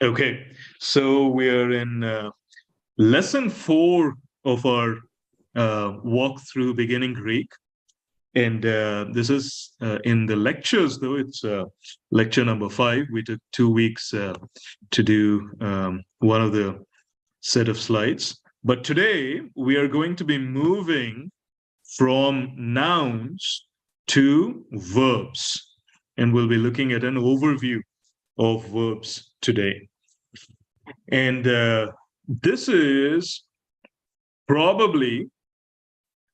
Okay, so we are in lesson 4 of our walk through beginning Greek. And this is in the lectures, though it's lecture number 5. We took 2 weeks to do one of the set of slides. But today we are going to be moving from nouns to verbs. And we'll be looking at an overview of verbs today. And this is probably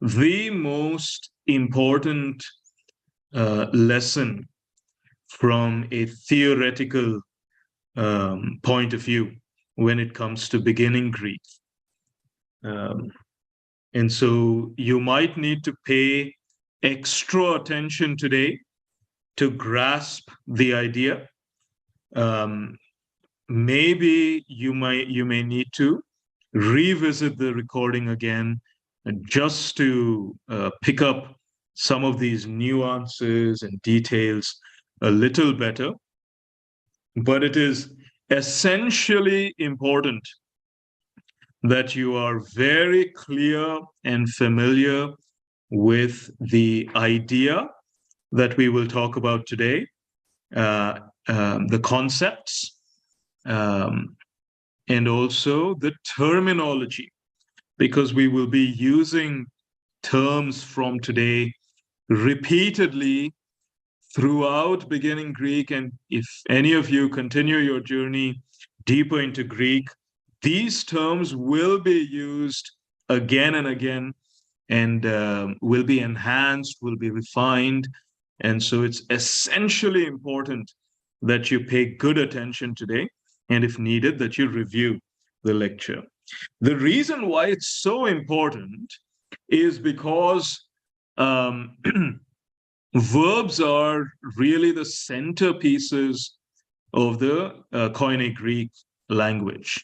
the most important lesson from a theoretical point of view when it comes to beginning Greek. And so you might need to pay extra attention today to grasp the idea. Maybe you may need to revisit the recording again just to pick up some of these nuances and details a little better. But it is essentially important that you are very clear and familiar with the idea that we will talk about today, the concepts, and also the terminology, because we will be using terms from today repeatedly throughout beginning Greek. And if any of you continue your journey deeper into Greek, these terms will be used again and again, and will be enhanced, will be refined. And so it's essentially important that you pay good attention today, and if needed, that you review the lecture. The reason why it's so important is because verbs are really the centerpieces of the Koine Greek language.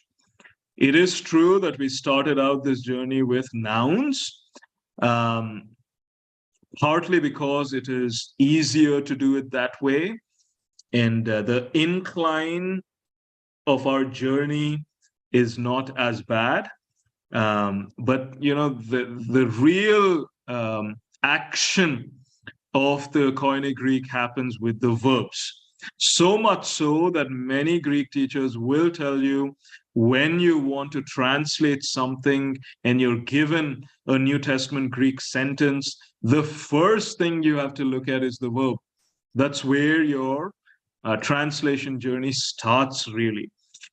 It is true that we started out this journey with nouns, partly because it is easier to do it that way. And the incline of our journey is not as bad. But, you know, the real action of the Koine Greek happens with the verbs. So much so that many Greek teachers will tell you, when you want to translate something and you're given a New Testament Greek sentence, the first thing you have to look at is the verb. That's where your translation journey starts, really.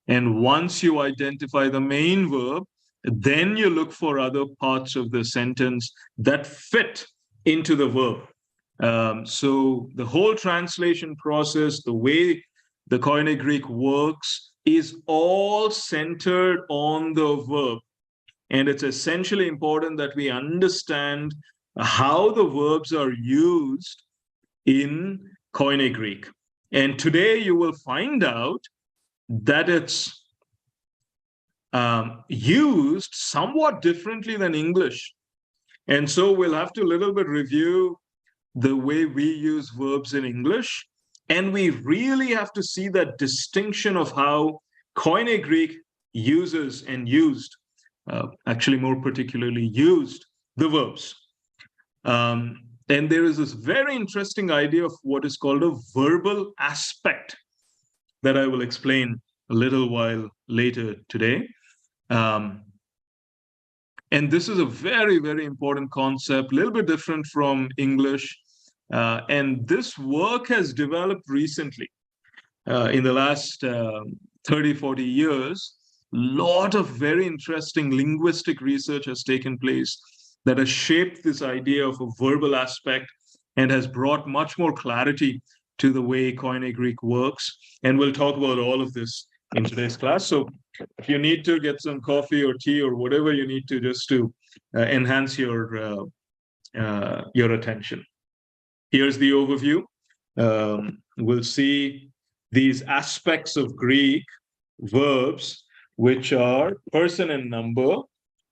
And once you identify the main verb, then you look for other parts of the sentence that fit into the verb. So the whole translation process, the way the Koine Greek works, is all centered on the verb. And it's essentially important that we understand how the verbs are used in Koine Greek. And today you will find out that it's used somewhat differently than English. And so we'll have to a little bit review the way we use verbs in English. And we really have to see that distinction of how Koine Greek uses and used, actually more particularly used, the verbs. And there is this very interesting idea of what is called a verbal aspect that I will explain a little while later today. And this is a very, very important concept, a little bit different from English. And this work has developed recently. In the last 30, 40 years, a lot of very interesting linguistic research has taken place that has shaped this idea of a verbal aspect and has brought much more clarity to the way Koine Greek works. And we'll talk about all of this in today's class. So if you need to get some coffee or tea or whatever you need to, just to enhance your attention. Here's the overview. We'll see these aspects of Greek verbs, which are person and number.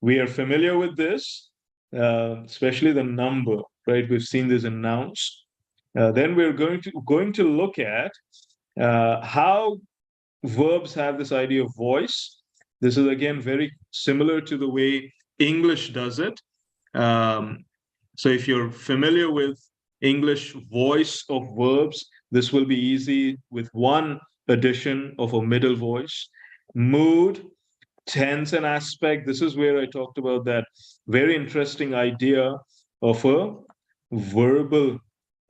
We are familiar with this, especially the number, right? We've seen this in nouns. Then we're going to look at how verbs have this idea of voice. This is again very similar to the way English does it. So if you're familiar with English voice of verbs, this will be easy with one addition of a middle voice. Mood, tense, and aspect. This is where I talked about that very interesting idea of a verbal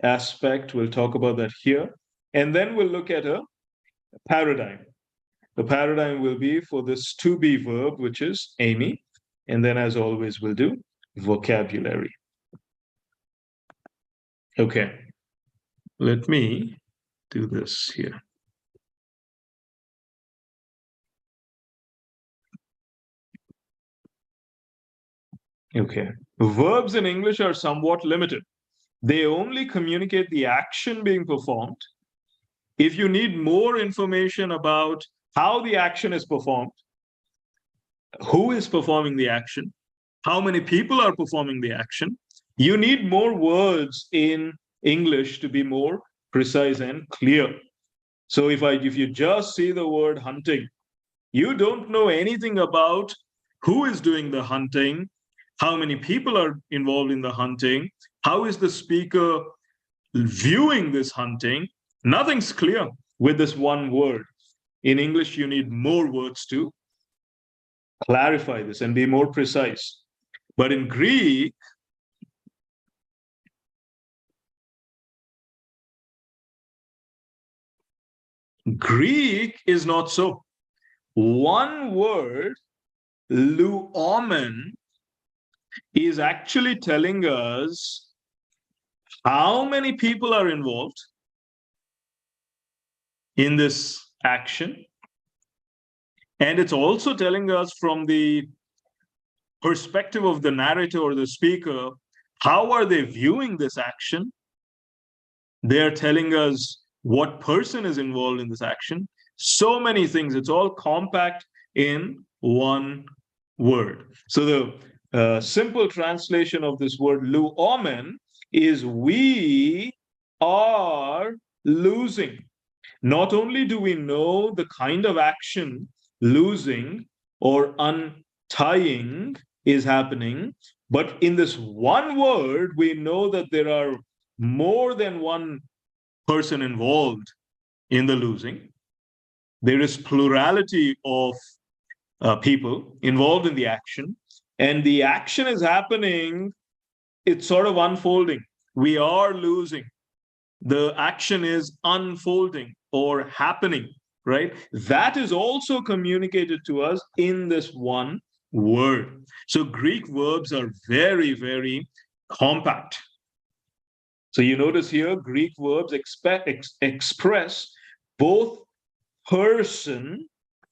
aspect. We'll talk about that here. And then we'll look at a paradigm. The paradigm will be for this to be verb, which is Amy. And then, as always, we'll do vocabulary. Okay, let me do this here. Okay, verbs in English are somewhat limited. They only communicate the action being performed. If you need more information about how the action is performed, who is performing the action, how many people are performing the action, you need more words in English to be more precise and clear. So if you just see the word hunting, you don't know anything about who is doing the hunting, how many people are involved in the hunting, how is the speaker viewing this hunting. Nothing's clear with this one word. In English, you need more words to clarify this and be more precise. But in Greek, Greek is not so. One word, luomen, is actually telling us how many people are involved in this action. And it's also telling us from the perspective of the narrator or the speaker, how are they viewing this action? They're telling us what person is involved in this action. So many things. It's all compact in one word. So the simple translation of this word luomen is we are losing. Not only do we know the kind of action losing or untying is happening, but in this one word, we know that there are more than one person involved in the losing. There is plurality of people involved in the action, and the action is happening, it's sort of unfolding. We are losing. The action is unfolding or happening, right? That is also communicated to us in this one word. So Greek verbs are very, very compact. So you notice here, Greek verbs express both person,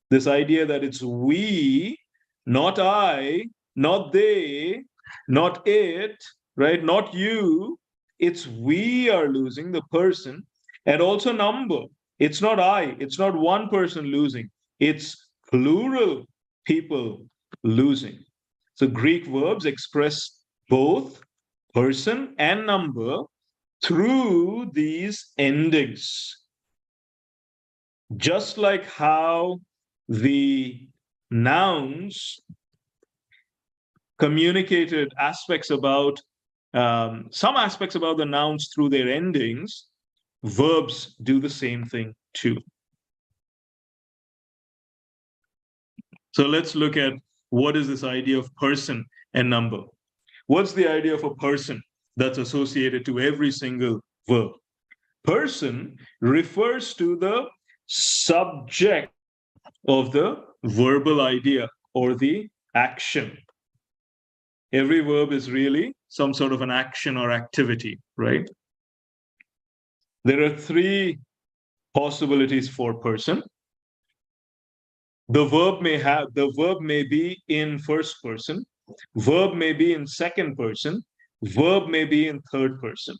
this idea that it's we, not I, not they, not it, right? Not you. It's we are losing, the person, and also number. It's not I, it's not one person losing, it's plural people losing. So Greek verbs express both person and number through these endings. Just like how the nouns communicated aspects about some aspects about the nouns through their endings, verbs do the same thing too. So let's look at what is this idea of person and number. What's the idea of a person that's associated to every single verb? Person refers to the subject of the verbal idea or the action. Every verb is really some sort of an action or activity, right? There are three possibilities for person. The verb may be in first person, verb may be in second person, verb may be in third person.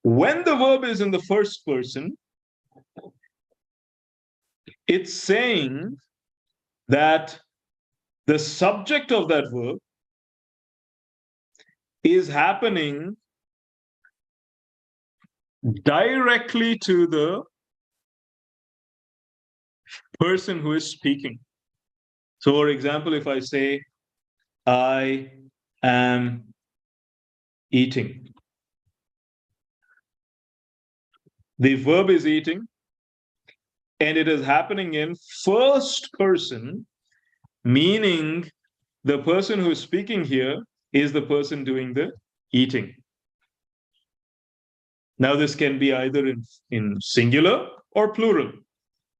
When the verb is in the first person, it's saying that the subject of that verb is happening directly to the person who is speaking. So, for example, if I say, I am eating, the verb is eating, and it is happening in first person, meaning the person who is speaking here is the person doing the eating. Now, this can be either in singular or plural.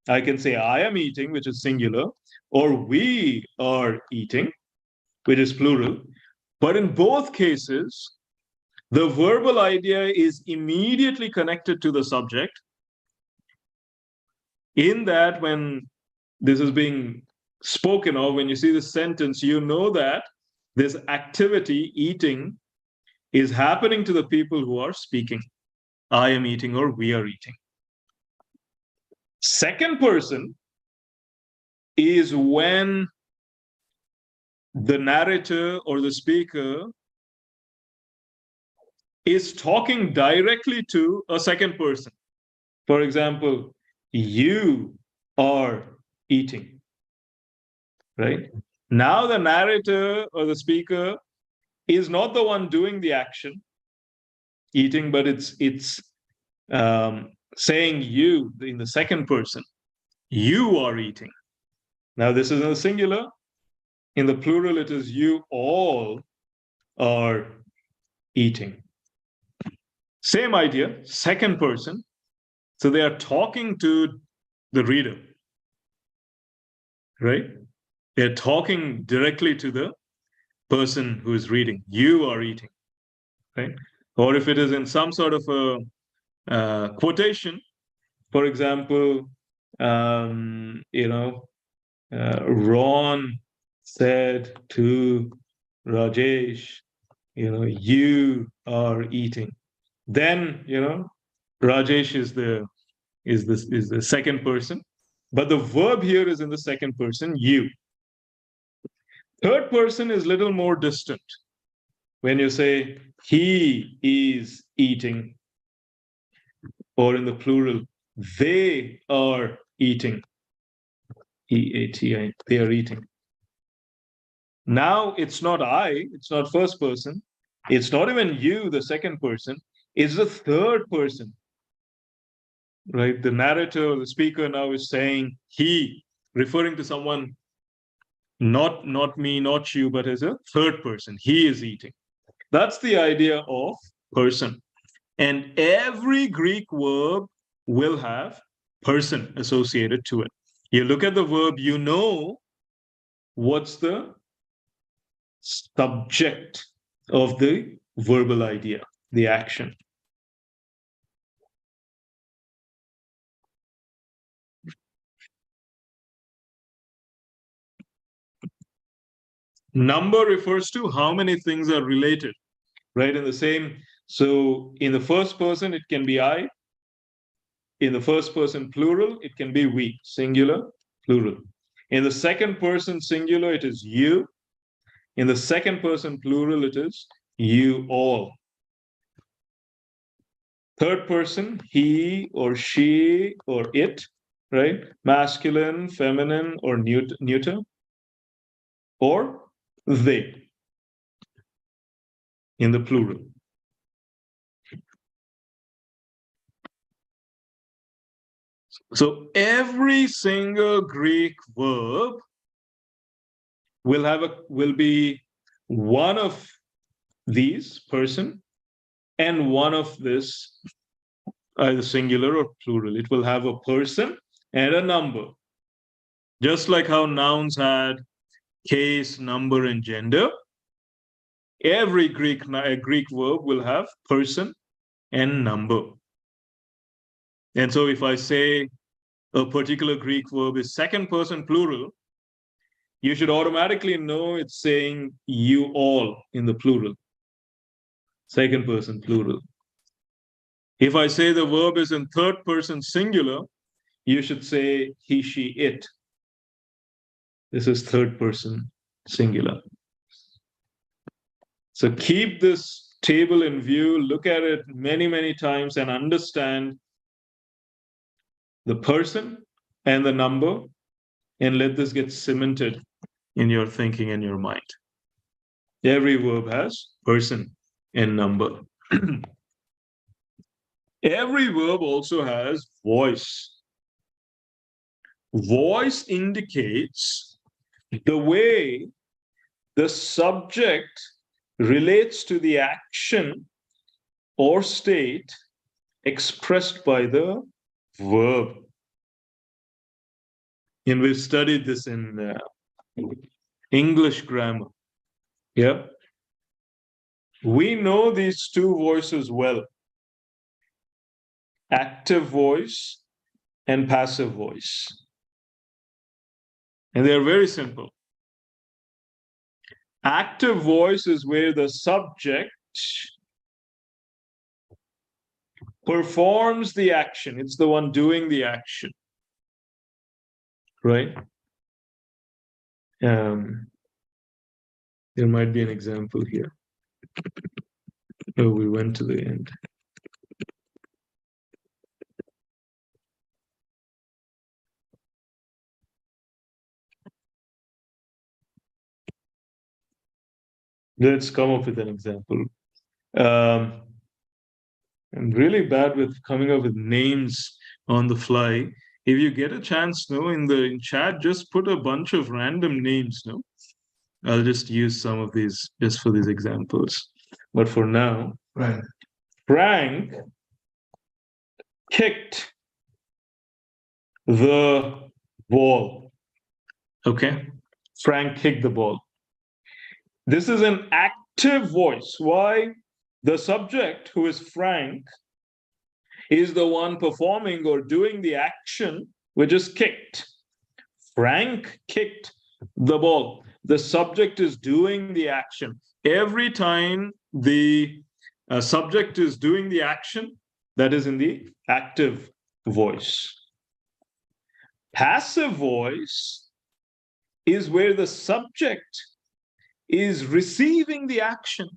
I can say, I am eating, which is singular, or we are eating, which is plural. But in both cases, the verbal idea is immediately connected to the subject, in that when this is being spoken of, when you see the sentence, you know that this activity, eating, is happening to the people who are speaking. I am eating or we are eating. Second person is when the narrator or the speaker is talking directly to a second person. For example, you are eating, right? Now the narrator or the speaker is not the one doing the action, eating, but it's saying you in the second person. You are eating. Now this is in the singular. In the plural, it is you all are eating. Same idea, second person. So they are talking to the reader, right? They're talking directly to the person who is reading. You are eating, right? Or if it is in some sort of a quotation, for example, Ron said to Rajesh, you are eating. Then, Rajesh is the second person, but the verb here is in the second person, you. Third person is a little more distant. When you say he is eating, or in the plural, they are eating. E-A-T-I, they are eating. Now it's not I, it's not first person, it's not even you, the second person, it's the third person. Right? The narrator, the speaker now is saying he, referring to someone, not me, not you, but as a third person. He is eating. That's the idea of person. And every Greek verb will have person associated to it. You look at the verb, you know what's the subject of the verbal idea, the action. Number refers to how many things are related, right? In the same, so in the first person, it can be I. In the first person plural, it can be we, singular, plural. In the second person singular, it is you. In the second person plural, it is you all. Third person, he or she or it, right? Masculine, feminine, or neuter, or they in the plural. So every single Greek verb will be one of these, person, and one of this, either singular or plural. It will have a person and a number. Just like how nouns had case, number, and gender, every Greek verb will have person and number. And so if I say a particular Greek verb is second person plural, you should automatically know it's saying you all in the plural, second person plural. If I say the verb is in third person singular, you should say he, she, it. This is third person singular. So keep this table in view, look at it many, many times and understand the person and the number and let this get cemented in your thinking and your mind. Every verb has person and number. Every verb also has voice. Voice indicates the way the subject relates to the action or state expressed by the verb. And we've studied this in English grammar. Yeah. We know these two voices well. Active voice and passive voice. And they're very simple. Active voice is where the subject performs the action. It's the one doing the action. Right? There might be an example here. Oh, we went to the end. Let's come up with an example. I'm really bad with coming up with names on the fly. If you get a chance, in chat, just put a bunch of random names, I'll just use some of these just for these examples. But for now, Right. Frank kicked the ball. Okay? Frank kicked the ball. This is an active voice. Why? The subject, who is Frank, is the one performing or doing the action, which is kicked. Frank kicked the ball. The subject is doing the action. Every time the subject is doing the action, that is in the active voice. Passive voice is where the subject is receiving the action.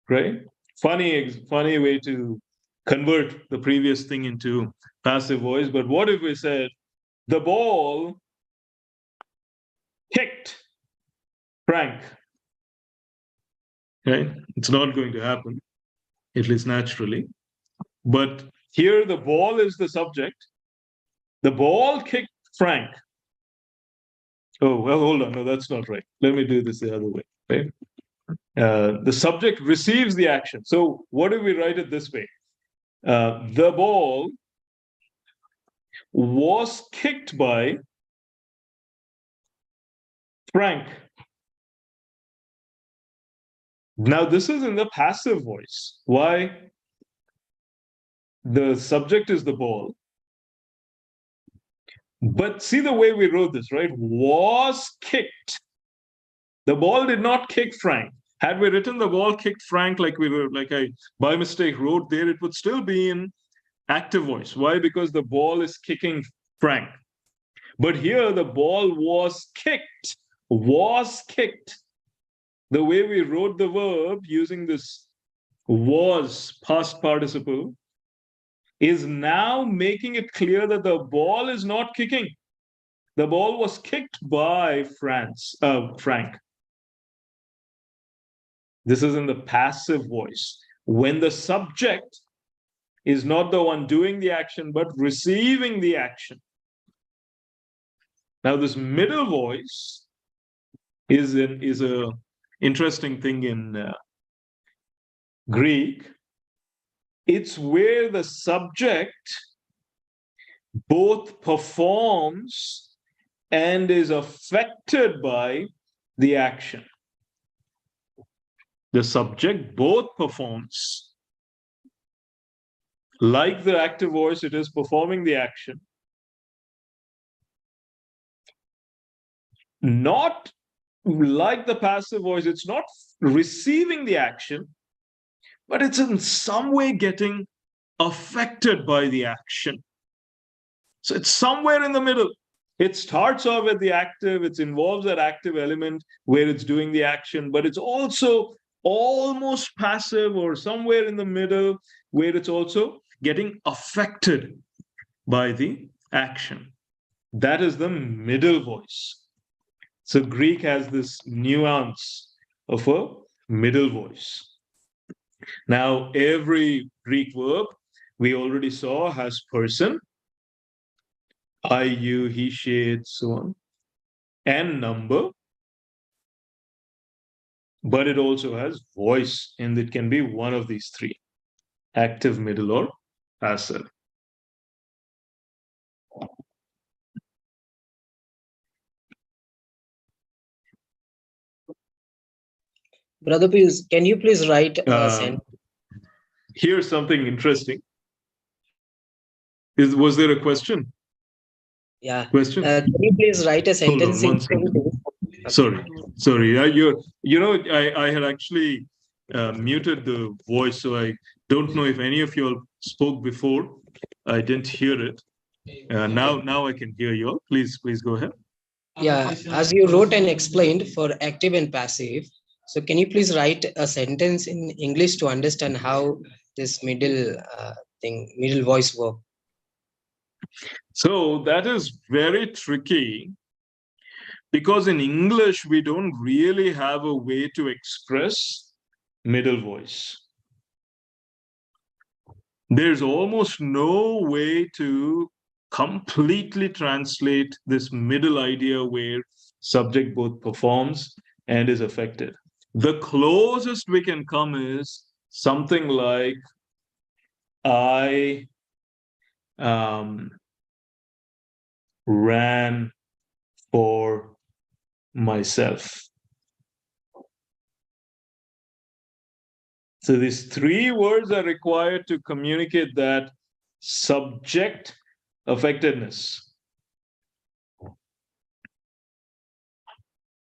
Right? Funny way to convert the previous thing into passive voice. But what if we said, the ball kicked Frank? Right? It's not going to happen, at least naturally. But here the ball is the subject. The ball kicked Frank. Oh, well, hold on. No, that's not right. Let me do this the other way. Right? The subject receives the action. So what do we write it this way? The ball was kicked by Frank. Now, this is in the passive voice. Why? The subject is the ball. But see the way we wrote this, right? Was kicked. The ball did not kick Frank. Had we written the ball kicked Frank like I by mistake wrote there, it would still be in active voice. Why? Because the ball is kicking Frank. But here the ball was kicked. Was kicked. The way we wrote the verb using this was past participle is now making it clear that the ball is not kicking. The ball was kicked by Frank. This is in the passive voice. When the subject is not the one doing the action, but receiving the action. Now, this middle voice is a interesting thing in Greek. It's where the subject both performs and is affected by the action. The subject both performs. Like the active voice, it is performing the action. Not like the passive voice, it's not receiving the action, but it's in some way getting affected by the action. So it's somewhere in the middle. It starts off at the active, it involves that active element where it's doing the action, but it's also almost passive or somewhere in the middle where it's also getting affected by the action. that is the middle voice. So Greek has this nuance of a middle voice. Now, every Greek verb we already saw has person, I, you, he, she, it, so on, and number, but it also has voice, and it can be one of these three: active, middle, or passive. Brother, please, can you please write a sentence? Here's something interesting. Was there a question? Yeah. Question? Can you please write a Hold sentence on one in second. Okay. Sorry. I had actually muted the voice, so I don't know if any of you all spoke before. I didn't hear it. Now I can hear you all. Please go ahead. Yeah, as you wrote and explained for active and passive, so can you please write a sentence in English to understand how this middle voice work? So that is very tricky because in English, we don't really have a way to express middle voice. There's almost no way to completely translate this middle idea where subject both performs and is affected. The closest we can come is something like I ran for myself. So these three words are required to communicate that subject affectedness.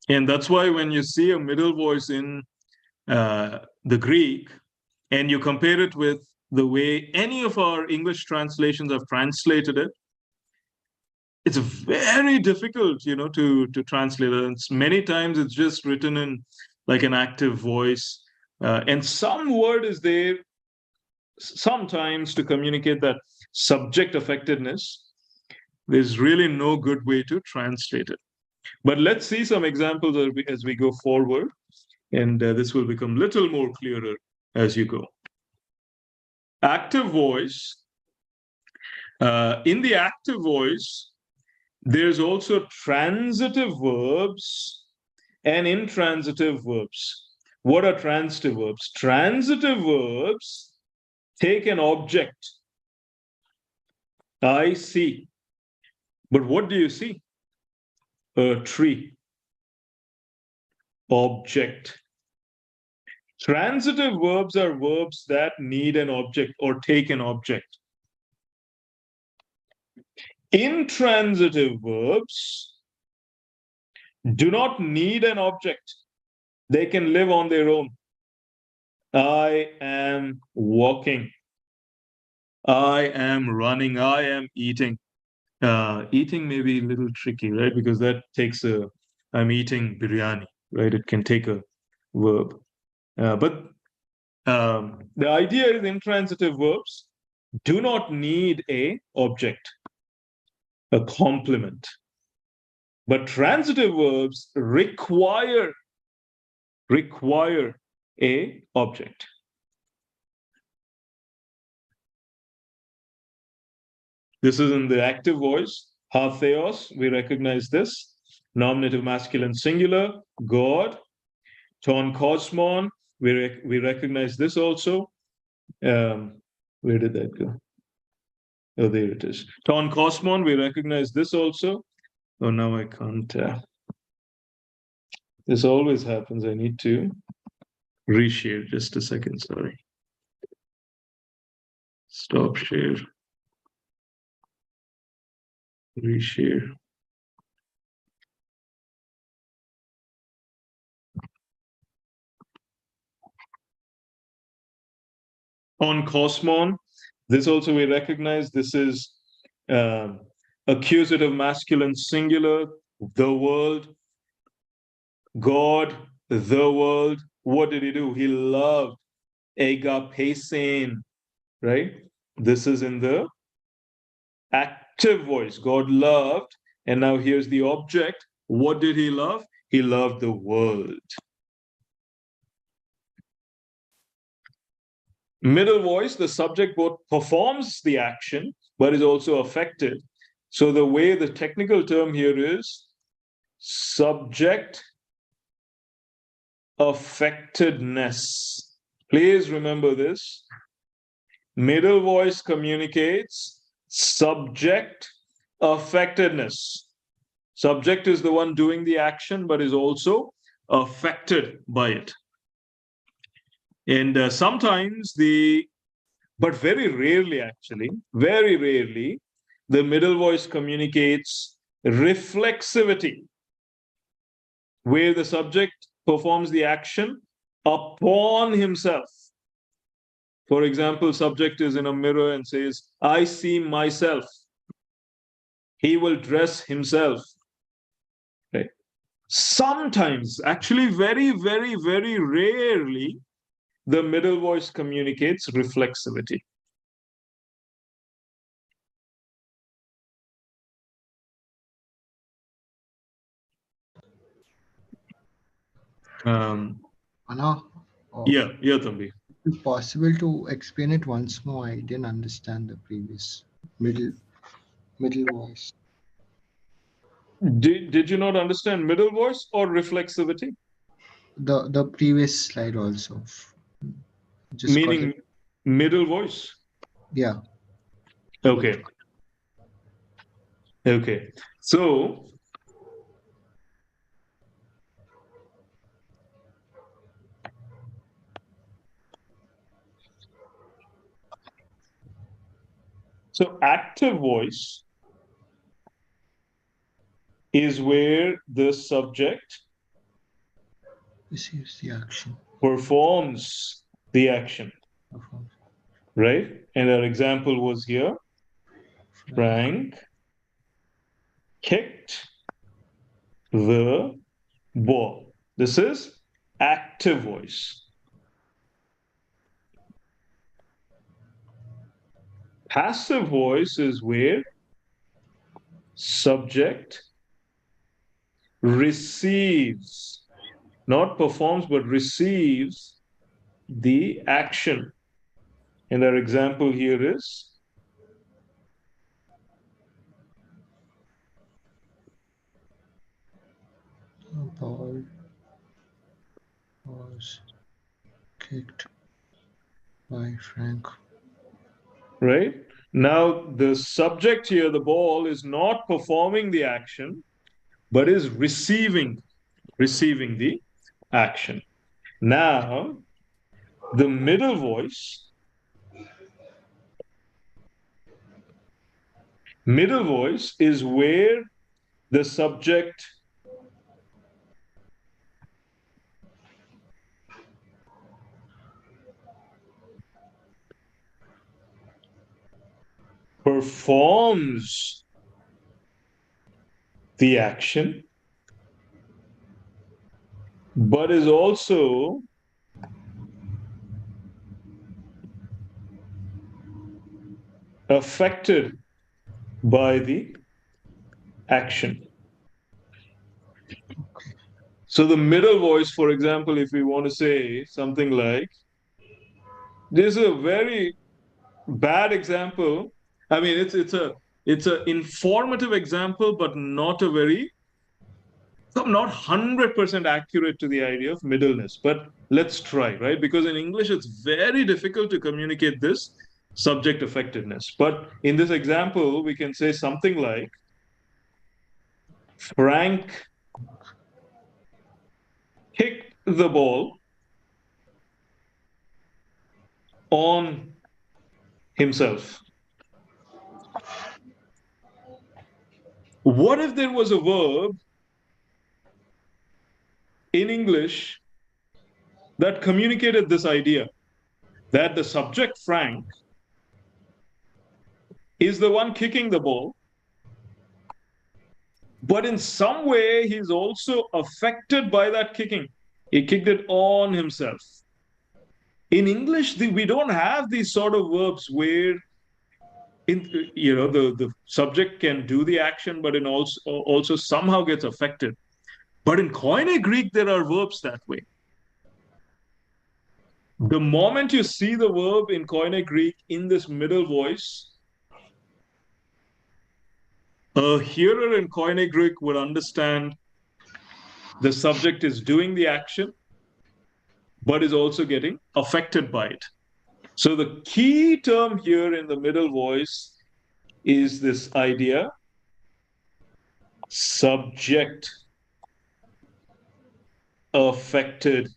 And that's why when you see a middle voice in the Greek and you compare it with the way any of our English translations have translated it, it's very difficult, to translate it. And many times it's just written in like an active voice. And some word is there sometimes to communicate that subject affectedness. There's really no good way to translate it. But let's see some examples as we go forward, and this will become a little more clearer as you go. Active voice. In the active voice, there's also transitive verbs and intransitive verbs. What are transitive verbs? Transitive verbs take an object. I see. But what do you see? A tree. Object. Transitive verbs are verbs that need an object or take an object. Intransitive verbs do not need an object. They can live on their own. I am walking. I am running. I am eating. Eating may be a little tricky, right? Because that takes I'm eating biryani, right? It can take a verb. But the idea is intransitive verbs do not need a object, a complement. But transitive verbs require a object. This is in the active voice. Ha theos, we recognize this. Nominative masculine singular, God. Ton kosmon, we recognize this also. Where did that go? Oh, there it is. Ton kosmon, we recognize this also. Oh, now I can't. This always happens. I need to reshare. Just a second. Sorry. Stop share. Reshare. On kosmon, this also we recognize. This is accusative masculine singular, the world. God, the world. What did he do? He loved. Agapesein, right? This is in the active voice. God loved And now here's the object. What did he love? He loved the world. Middle voice, the subject both performs the action, but is also affected. So the way the technical term here is subject affectedness. Please remember this. Middle voice communicates subject affectedness. Subject is the one doing the action, but is also affected by it. And sometimes but very rarely actually, very rarely, the middle voice communicates reflexivity, where the subject performs the action upon himself. For example, subject is in a mirror and says, I see myself. He will dress himself. Right? Sometimes, actually very, very, very rarely, the middle voice communicates reflexivity. Anna, Yeah, Tambi. is it possible to explain it once more? I didn't understand the previous middle voice. Did you not understand middle voice or reflexivity? The previous slide also. Just got Meaning it. middle voice? Yeah. Okay. Okay. So active voice is where the subject Receives the action. performs the action. Right? And our example was here. Frank kicked the ball. This is active voice. Passive voice is where subject receives, not performs, but receives the action. And our example here is The ball was kicked by Frank. right. Now, the subject here, the ball, is not performing the action, but is receiving the action. Now, the middle voice is where the subject performs the action, but is also affected by the action. So the middle voice, for example, if we want to say something like, this is a very bad example. I mean, it's a informative example, but not 100% accurate to the idea of middleness. But let's try, right? Because in English, it's very difficult to communicate this subject affectedness. But in this example, we can say something like, Frank kicked the ball on himself. What if there was a verb in English that communicated this idea that the subject, Frank, is the one kicking the ball, but in some way he's also affected by that kicking. He kicked it on himself. In English, we don't have these sort of verbs where the subject can do the action, but it also somehow gets affected. But in Koine Greek, there are verbs that way. The moment you see the verb in Koine Greek in this middle voice, a hearer in Koine Greek would understand the subject is doing the action, but is also getting affected by it. So the key term here in the middle voice is this idea, subject affectedness.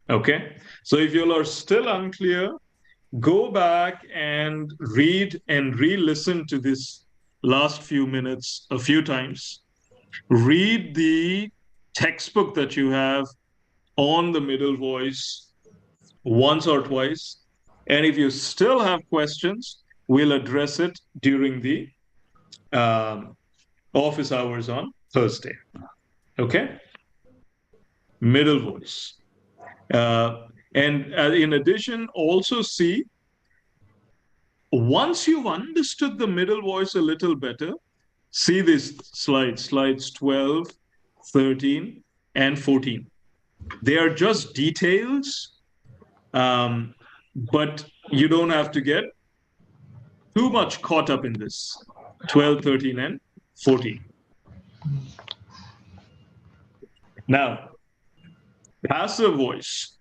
Okay. So if you are still unclear, go back and read and re-listen to this last few minutes a few times. Read the textbook that you have on the middle voice once or twice. And if you still have questions, we'll address it during the office hours on Thursday. Okay? Middle voice. And in addition, also see, once you've understood the middle voice a little better, see these slides 12, 13, and 14. They are just details, but you don't have to get too much caught up in this. 12, 13, and 14. Now, passive voice.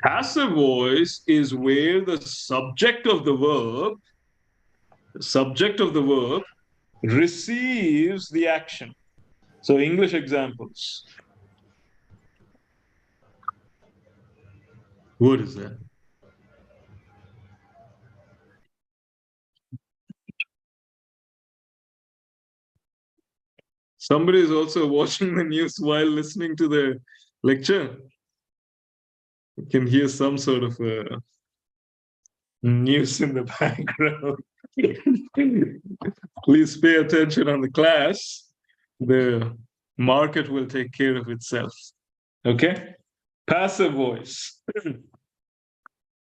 Passive voice is where the subject of the verb receives the action. So English examples. What is that? Somebody is also watching the news while listening to the lecture. You can hear some sort of news in the background. Please pay attention on the class. The market will take care of itself. Okay? Passive voice.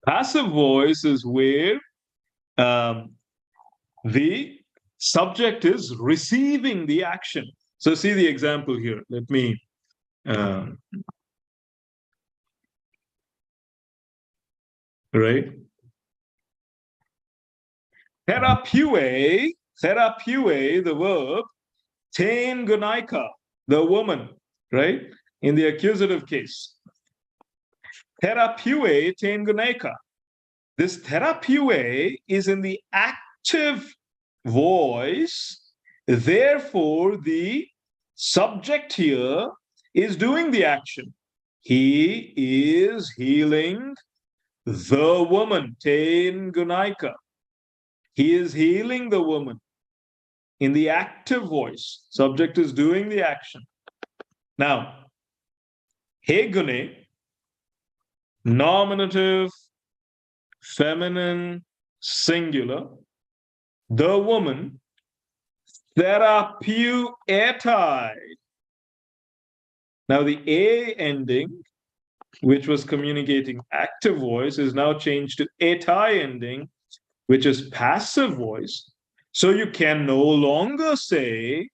Passive voice is where the subject is receiving the action. So see the example here. Let me right? Therapue, the verb, ten gunaika, the woman, right? In the accusative case. Therapue ten gunaika. This therapue is in the active voice. Therefore, the subject here is doing the action. He is healing the woman, ten gunaika. He is healing the woman in the active voice. Subject is doing the action. Now, he gune, nominative, feminine, singular. The woman, therapeuetai. Now, the A ending, which was communicating active voice, is now changed to etai ending, which is passive voice. So you can no longer say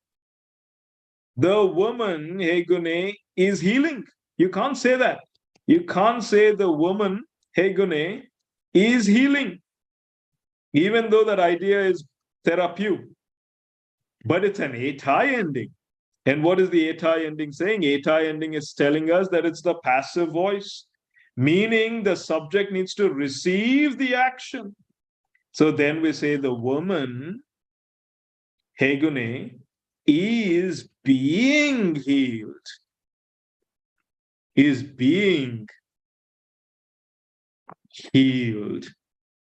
the woman, hegune, is healing. You can't say that. You can't say the woman, hegune, is healing, even though that idea is therapeu. But it's an etai ending. And what is the etai ending saying? Etai ending is telling us that it's the passive voice, meaning the subject needs to receive the action. So then we say the woman, hegune, is being healed. Is being healed.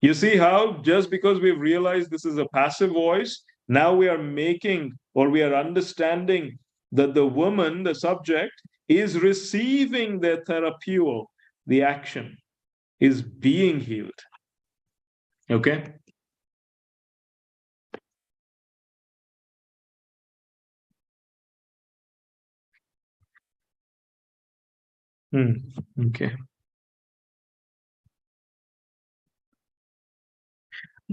You see how just because we've realized this is a passive voice, now we are making or we are understanding that the woman, the subject, is receiving the therapeuo, the action, is being healed. Okay? Okay.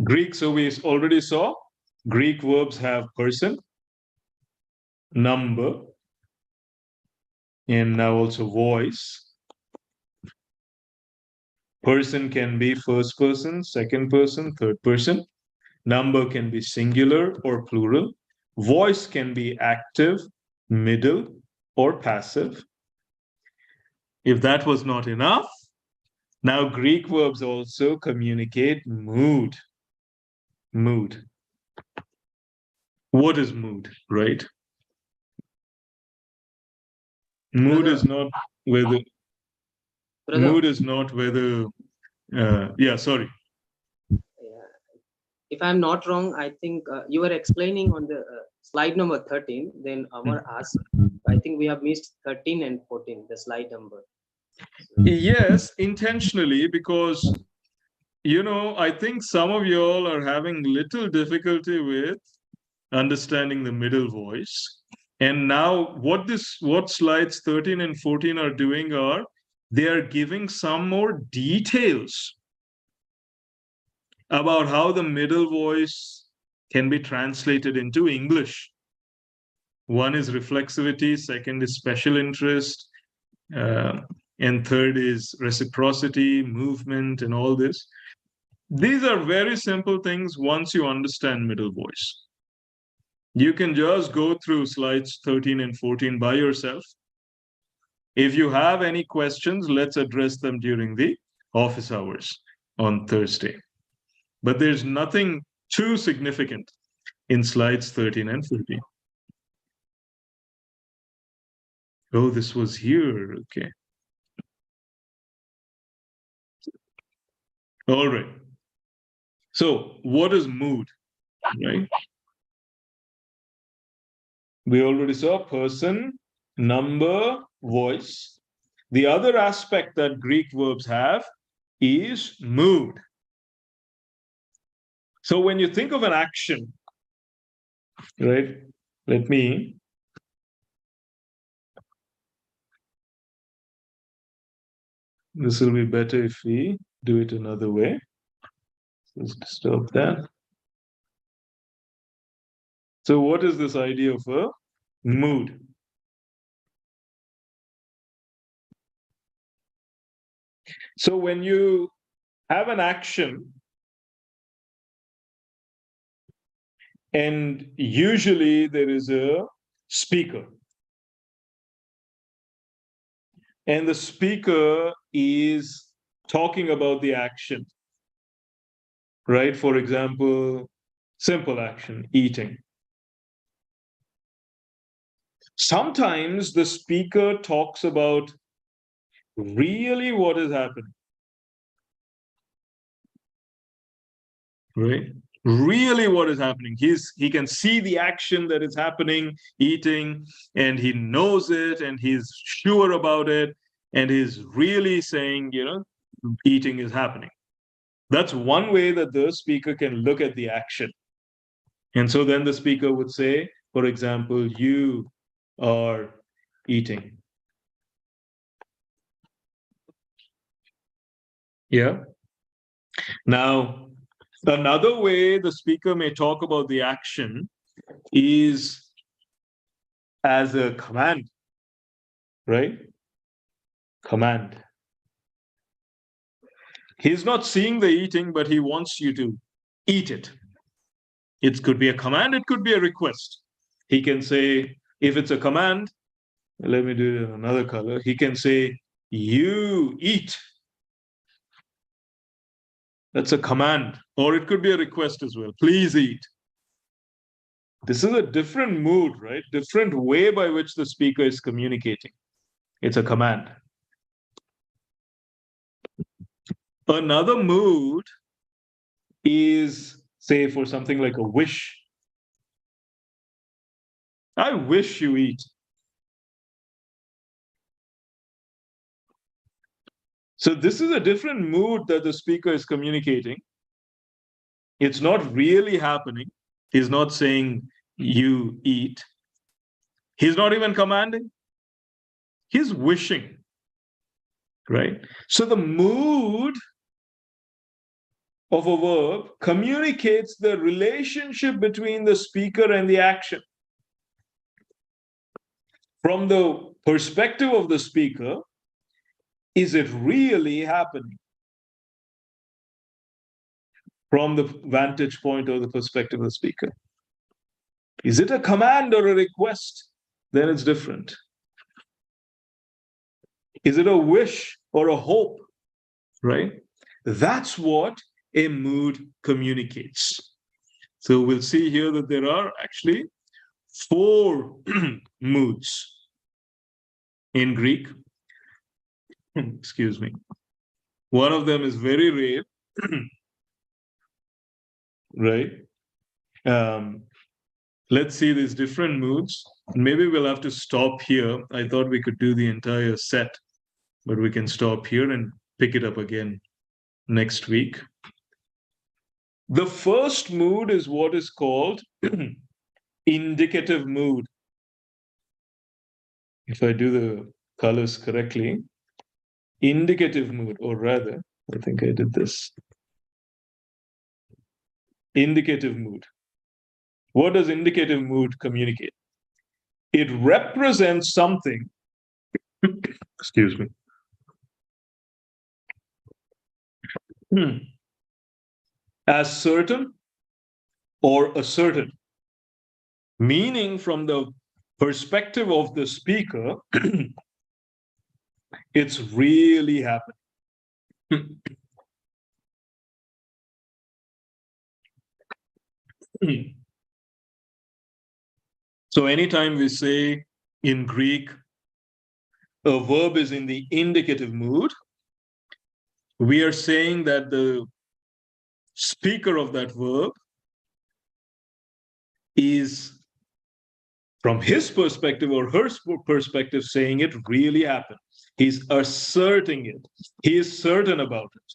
Greek, so we already saw Greek verbs have person, number, and now also voice. Person can be first person, second person, third person. Number can be singular or plural. Voice can be active, middle, or passive. If that was not enough, now Greek verbs also communicate mood. Mood. What is mood, right? Mood Brother, is not whether brother, mood is not whether sorry. if I'm not wrong, I think you were explaining on the slide number 13. Then Amar asked, I think we have missed 13 and 14, the slide number. Yes, intentionally, because I think some of you all are having little difficulty with understanding the middle voice. And now what slides 13 and 14 are doing are they are giving some more details about how the middle voice can be translated into English. One is reflexivity, second is special interest, and third is reciprocity, movement, and all this. These are very simple things once you understand middle voice. You can just go through slides 13 and 14 by yourself. If you have any questions, let's address them during the office hours on Thursday. But there's nothing too significant in slides 13 and 14. Oh, this was here. Okay. All right. So what is mood, right? We already saw person, number, voice. The other aspect that Greek verbs have is mood. So when you think of an action, right? This will be better if we do it another way. Let's stop that. So what is this idea of a mood? So when you have an action, and usually there is a speaker, and the speaker is talking about the action, right? For example, simple action, eating. Sometimes the speaker talks about really what is happening, right? Really what is happening. He can see the action that is happening, eating, and he knows it, and he's sure about it, and he's really saying, eating is happening. That's one way that the speaker can look at the action. And so then the speaker would say, for example, you are eating. Yeah. Now, another way the speaker may talk about the action is as a command, right? Command. He's not seeing the eating, but he wants you to eat it. It could be a command, it could be a request. He can say, if it's a command, let me do it in another color. He can say, you eat. That's a command. Or it could be a request as well. Please eat. This is a different mood, right? Different way by which the speaker is communicating. It's a command. Another mood is, say, for something like a wish. I wish you eat. So this is a different mood that the speaker is communicating. It's not really happening. He's not saying you eat. He's not even commanding. He's wishing, right? So the mood of a verb communicates the relationship between the speaker and the action. From the perspective of the speaker, is it really happening? From the vantage point or the perspective of the speaker. Is it a command or a request? Then it's different. Is it a wish or a hope? Right? That's what a mood communicates. So we'll see here that there are actually 4 moods in Greek. Excuse me. One of them is very rare, right? Let's see these different moods. Maybe we'll have to stop here. I thought we could do the entire set, but we can stop here and pick it up again next week. The first mood is what is called indicative mood. If I do the colors correctly, indicative mood, or rather, I think I did this. Indicative mood. What does indicative mood communicate? It represents something, excuse me, as certain or asserted, meaning from the perspective of the speaker, it's really happening. So anytime we say in Greek, a verb is in the indicative mood, we are saying that the speaker of that verb is, from his perspective or her perspective, saying it really happened. He's asserting it. He is certain about it.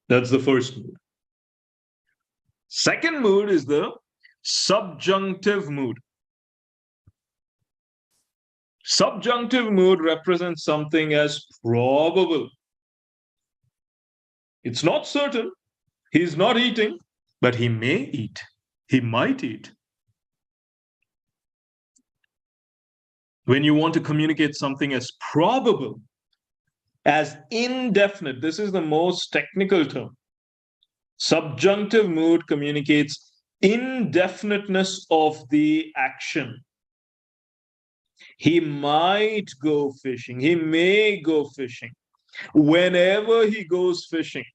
That's the first mood. Second mood is the subjunctive mood. Subjunctive mood represents something as probable. It's not certain. He's not eating, but he may eat. He might eat. When you want to communicate something as probable, as indefinite, this is the most technical term. Subjunctive mood communicates indefiniteness of the action. He might go fishing. He may go fishing. Whenever he goes fishing.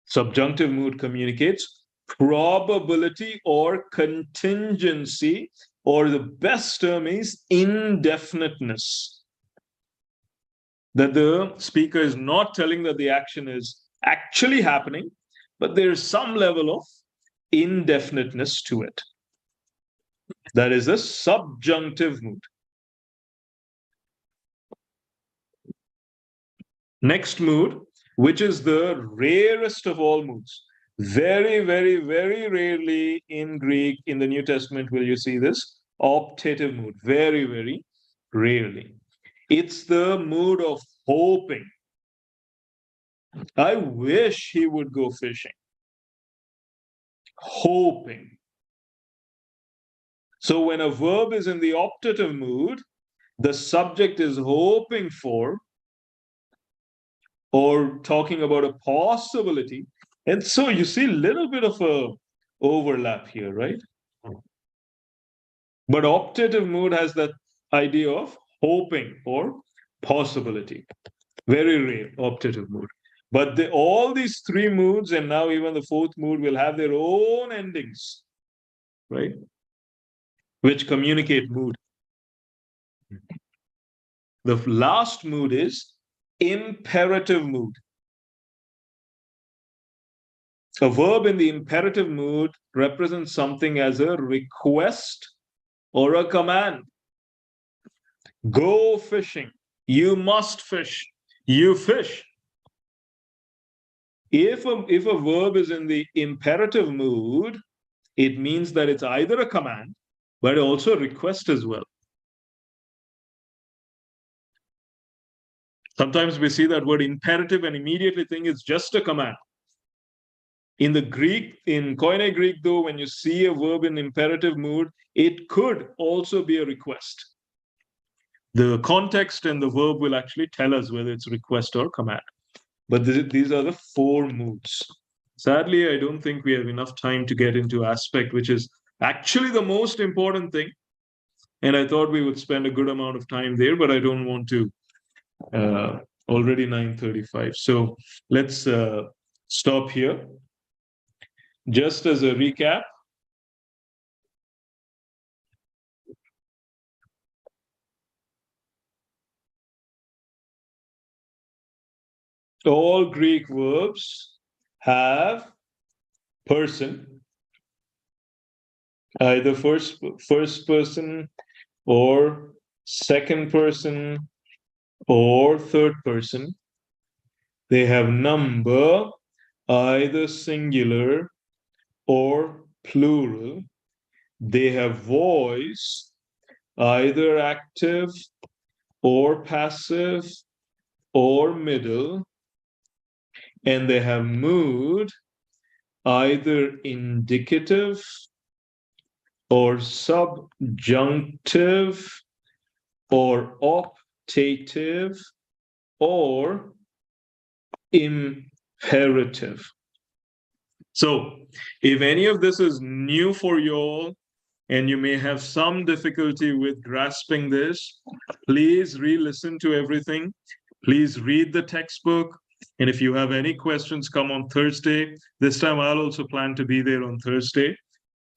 Subjunctive mood communicates probability or contingency, or the best term is indefiniteness. That the speaker is not telling that the action is actually happening, but there is some level of indefiniteness to it. That is a subjunctive mood. Next mood, which is the rarest of all moods. Very, very, very rarely in Greek, in the New Testament, will you see this optative mood. Very, very rarely. It's the mood of hoping. I wish he would go fishing. Hoping. So when a verb is in the optative mood, the subject is hoping for or talking about a possibility. And so you see a little bit of a overlap here, right? But optative mood has that idea of hoping or possibility. Very rare, optative mood. But all these 3 moods, and now even the 4th mood, will have their own endings, right? Which communicate mood. The last mood is imperative mood. A verb in the imperative mood represents something as a request or a command. Go fishing. You must fish. You fish. If a verb is in the imperative mood, it means that it's either a command, but also a request as well. Sometimes we see that word imperative and immediately think it's just a command. In the Greek, in Koine Greek, though, when you see a verb in imperative mood, it could also be a request. The context and the verb will actually tell us whether it's request or command. But these are the 4 moods. Sadly, I don't think we have enough time to get into aspect, which is actually the most important thing. And I thought we would spend a good amount of time there, but I don't want to. Already 9:35. So let's stop here. Just as a recap, all Greek verbs have person, either first person or second person or third person. They have number, either singular or plural. They have voice, either active or passive or middle. And they have mood, either indicative or subjunctive or optative or imperative. So if any of this is new for you all and you may have some difficulty with grasping this, please re-listen to everything. Please read the textbook. And if you have any questions, come on Thursday. This time I'll also plan to be there on Thursday.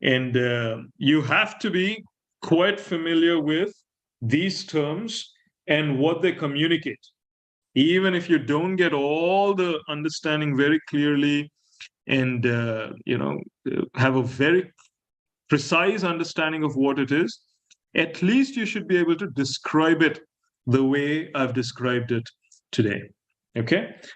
And you have to be quite familiar with these terms and what they communicate. Even if you don't get all the understanding very clearly and have a very precise understanding of what it is, at least you should be able to describe it the way I've described it today. Okay,